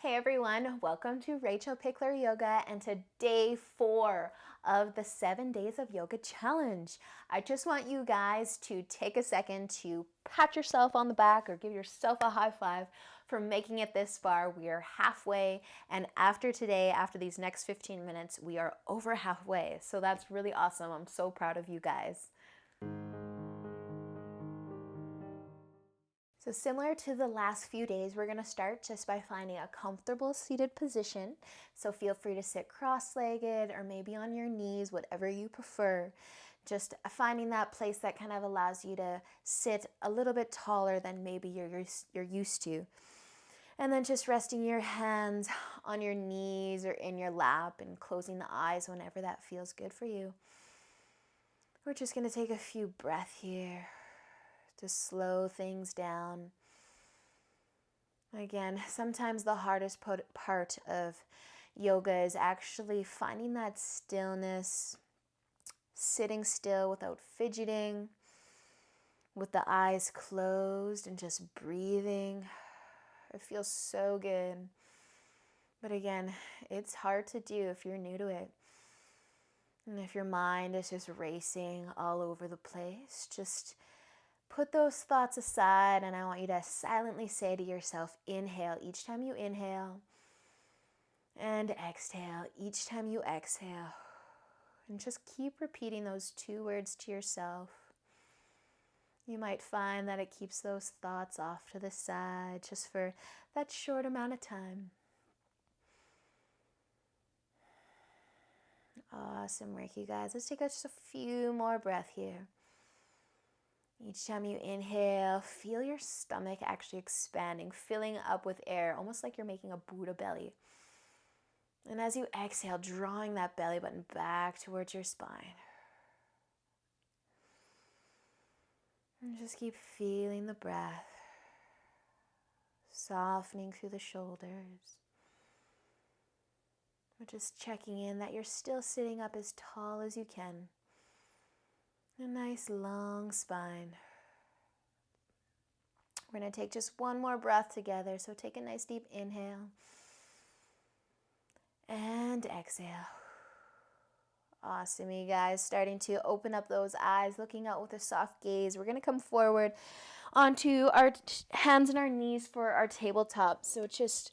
Hey everyone, welcome to Rachelpichleryoga and to day 4 of the 7 days of yoga challenge. I just want you guys to take a second to pat yourself on the back or give yourself a high five for making it this far. We are halfway, and after today, after these next 15 minutes, we are over halfway. So that's really awesome. I'm so proud of you guys. So similar to the last few days, we're going to start just by finding a comfortable seated position. So feel free to sit cross-legged or maybe on your knees, whatever you prefer. Just finding that place that kind of allows you to sit a little bit taller than maybe you're used to. And then just resting your hands on your knees or in your lap and closing the eyes whenever that feels good for you. We're just going to take a few breaths here to slow things down. Again, sometimes the hardest part of yoga is actually finding that stillness, sitting still without fidgeting, with the eyes closed and just breathing. It feels so good. But again, it's hard to do if you're new to it. And if your mind is just racing all over the place, just put those thoughts aside, and I want you to silently say to yourself, inhale each time you inhale, and exhale each time you exhale. And just keep repeating those 2 words to yourself. You might find that it keeps those thoughts off to the side just for that short amount of time. Awesome work, you guys. Let's take just a few more breaths here. Each time you inhale, feel your stomach actually expanding, filling up with air, almost like you're making a Buddha belly. And as you exhale, drawing that belly button back towards your spine. And just keep feeling the breath, softening through the shoulders. We're just checking in that you're still sitting up as tall as you can. A nice long spine. We're going to take just one more breath together. So take a nice deep inhale. And exhale. Awesome, you guys. Starting to open up those eyes, looking out with a soft gaze. We're going to come forward onto our hands and our knees for our tabletop. So just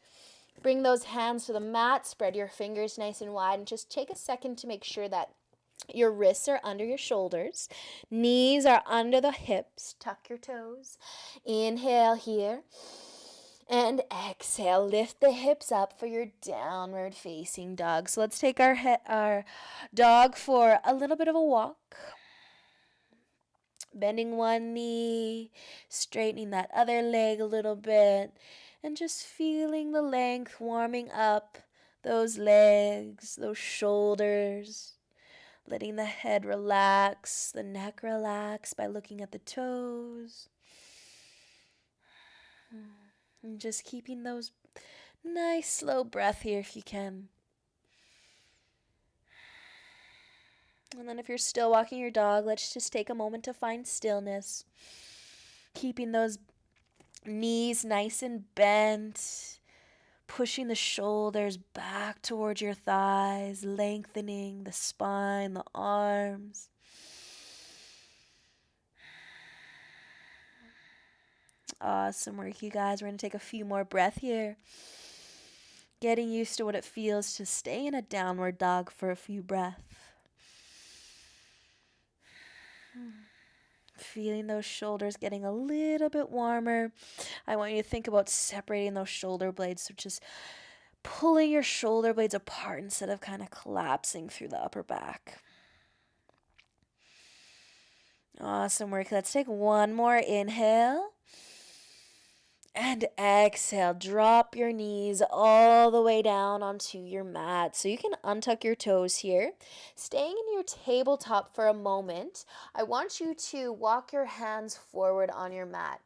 bring those hands to the mat. Spread your fingers nice and wide. And just take a second to make sure that your wrists are under your shoulders. Knees are under the hips. Tuck your toes. Inhale here. And exhale. Lift the hips up for your downward facing dog. So let's take our dog for a little bit of a walk. Bending one knee, straightening that other leg a little bit, and just feeling the length, warming up those legs, those shoulders. Letting the head relax, the neck relax by looking at the toes. And just keeping those nice slow breath here if you can. And then if you're still walking your dog, let's just take a moment to find stillness. Keeping those knees nice and bent. Pushing the shoulders back towards your thighs, lengthening the spine, the arms. Awesome work, you guys. We're going to take a few more breaths here. Getting used to what it feels to stay in a downward dog for a few breaths. Feeling those shoulders getting a little bit warmer. I want you to think about separating those shoulder blades. So just pulling your shoulder blades apart instead of kind of collapsing through the upper back. Awesome work. Let's take one more inhale. And exhale. Drop your knees all the way down onto your mat. So you can untuck your toes here. Staying in your tabletop for a moment, I want you to walk your hands forward on your mat.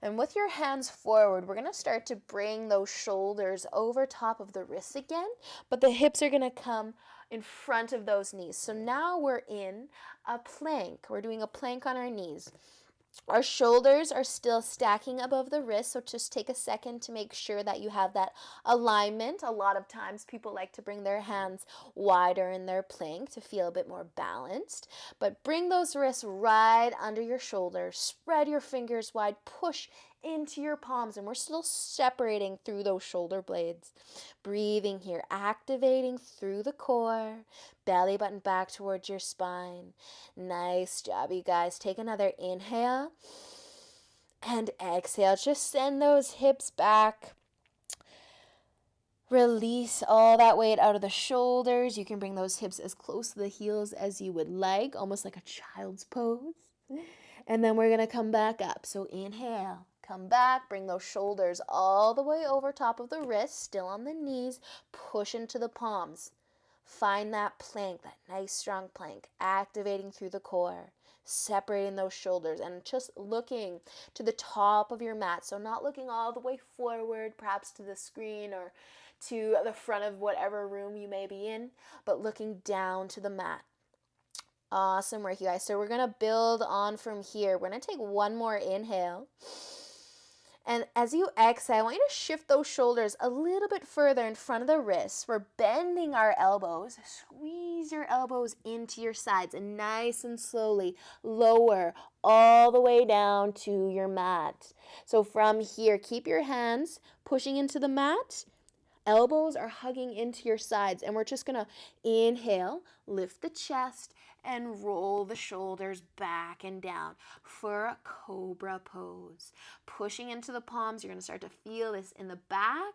And with your hands forward, we're going to start to bring those shoulders over top of the wrists again, but the hips are going to come in front of those knees. So now we're in a plank. We're doing a plank on our knees. Our shoulders are still stacking above the wrist, so just take a second to make sure that you have that alignment. A lot of times people like to bring their hands wider in their plank to feel a bit more balanced, but bring those wrists right under your shoulders. Spread your fingers wide, push into your palms, and we're still separating through those shoulder blades. Breathing here, activating through the core, belly button back towards your spine. Nice job, you guys. Take another inhale and exhale. Just send those hips back. Release all that weight out of the shoulders. You can bring those hips as close to the heels as you would like, almost like a child's pose. And then we're going to come back up. So inhale, come back, bring those shoulders all the way over top of the wrists, still on the knees, push into the palms. Find that plank, that nice strong plank, activating through the core, separating those shoulders, and just looking to the top of your mat. So not looking all the way forward, perhaps to the screen or to the front of whatever room you may be in, but looking down to the mat. Awesome work, you guys. So we're going to build on from here. We're going to take one more inhale. And as you exhale, I want you to shift those shoulders a little bit further in front of the wrists. We're bending our elbows. Squeeze your elbows into your sides and nice and slowly lower all the way down to your mat. So from here, keep your hands pushing into the mat. Elbows are hugging into your sides, and we're just going to inhale, lift the chest, and roll the shoulders back and down for a cobra pose. Pushing into the palms, you're going to start to feel this in the back.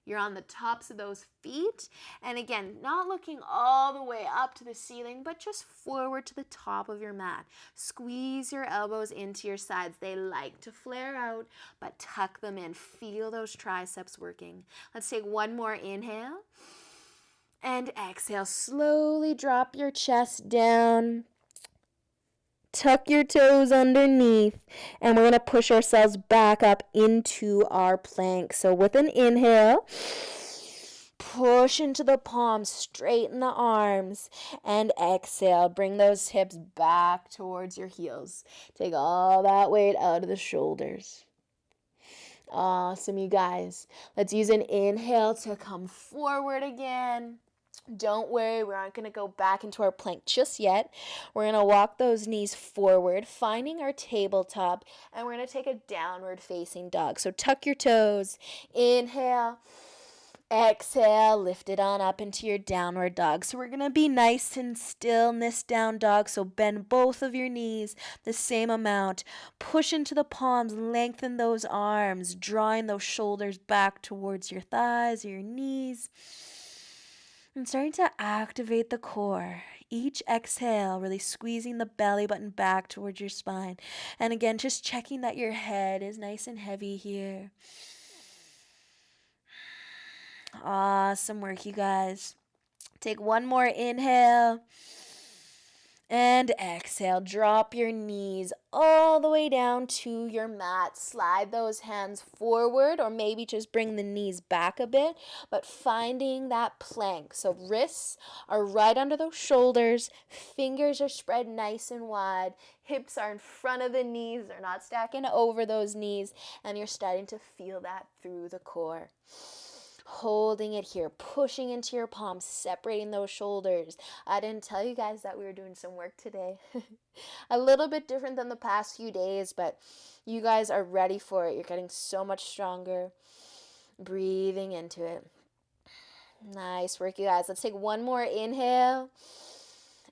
You're on the tops of those feet. And again, not looking all the way up to the ceiling, but just forward to the top of your mat. Squeeze your elbows into your sides. They like to flare out, but tuck them in. Feel those triceps working. Let's take one more inhale. And exhale, slowly drop your chest down. Tuck your toes underneath. And we're going to push ourselves back up into our plank. So with an inhale, push into the palms, straighten the arms. And exhale, bring those hips back towards your heels. Take all that weight out of the shoulders. Awesome, you guys. Let's use an inhale to come forward again. Don't worry, we aren't going to go back into our plank just yet. We're going to walk those knees forward, finding our tabletop, and we're going to take a downward facing dog. So tuck your toes, inhale, exhale, lift it on up into your downward dog. So we're going to be nice and still in this down dog. So bend both of your knees the same amount. Push into the palms, lengthen those arms, drawing those shoulders back towards your thighs or your knees. And starting to activate the core. Each exhale, really squeezing the belly button back towards your spine. And again, just checking that your head is nice and heavy here. Awesome work, you guys. Take one more inhale. And exhale, drop your knees all the way down to your mat. Slide those hands forward, or maybe just bring the knees back a bit, but finding that plank. So wrists are right under those shoulders, fingers are spread nice and wide, hips are in front of the knees, they're not stacking over those knees, and you're starting to feel that through the core. Holding it here, pushing into your palms, separating those shoulders. I didn't tell you guys that we were doing some work today. A little bit different than the past few days, but you guys are ready for it. You're getting so much stronger. Breathing into it. Nice work, you guys. Let's take one more inhale.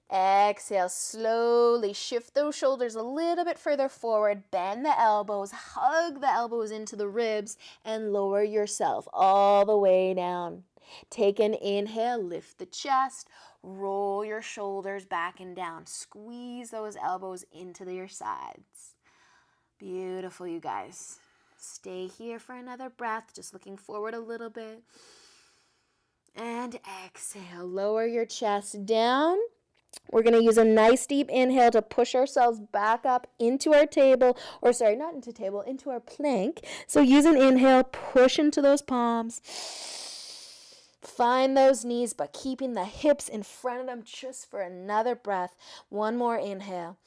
Exhale, slowly shift those shoulders a little bit further forward, bend the elbows, hug the elbows into the ribs, and lower yourself all the way down. Take an inhale, lift the chest, roll your shoulders back and down. Squeeze those elbows into your sides. Beautiful, you guys. Stay here for another breath, just looking forward a little bit. And exhale, lower your chest down. We're going to use a nice deep inhale to push ourselves back up into our table, or sorry, not into table, into our plank. So use an inhale, push into those palms. Find those knees, but keeping the hips in front of them just for another breath. One more inhale.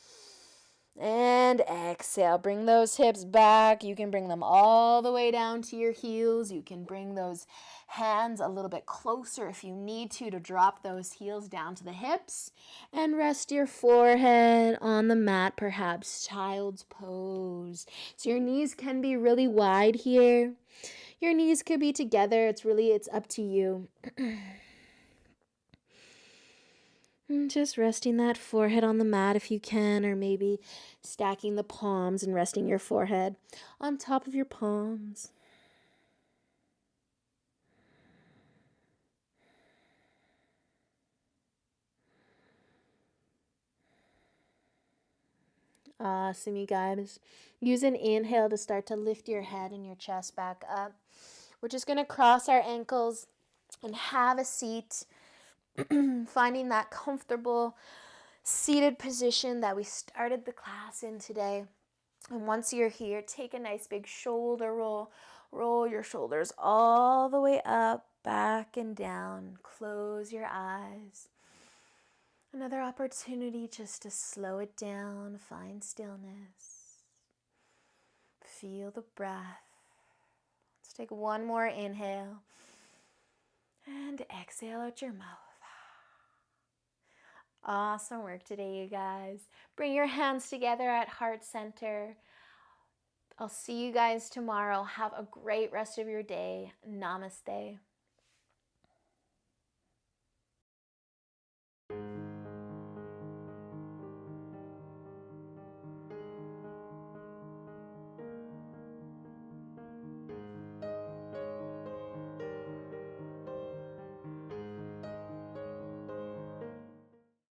And exhale. Bring those hips back. You can bring them all the way down to your heels. You can bring those hands a little bit closer if you need to drop those heels down to the hips. And rest your forehead on the mat, perhaps child's pose. So your knees can be really wide here. Your knees could be together. It's up to you. Just resting that forehead on the mat if you can, or maybe stacking the palms and resting your forehead on top of your palms. Awesome, you guys. Use an inhale to start to lift your head and your chest back up. We're just going to cross our ankles and have a seat, finding that comfortable seated position that we started the class in today. And once you're here, take a nice big shoulder roll. Roll your shoulders all the way up, back and down. Close your eyes. Another opportunity just to slow it down, find stillness. Feel the breath. Let's take one more inhale and exhale out your mouth. Awesome work today, you guys. Bring your hands together at heart center. I'll see you guys tomorrow. Have a great rest of your day. Namaste.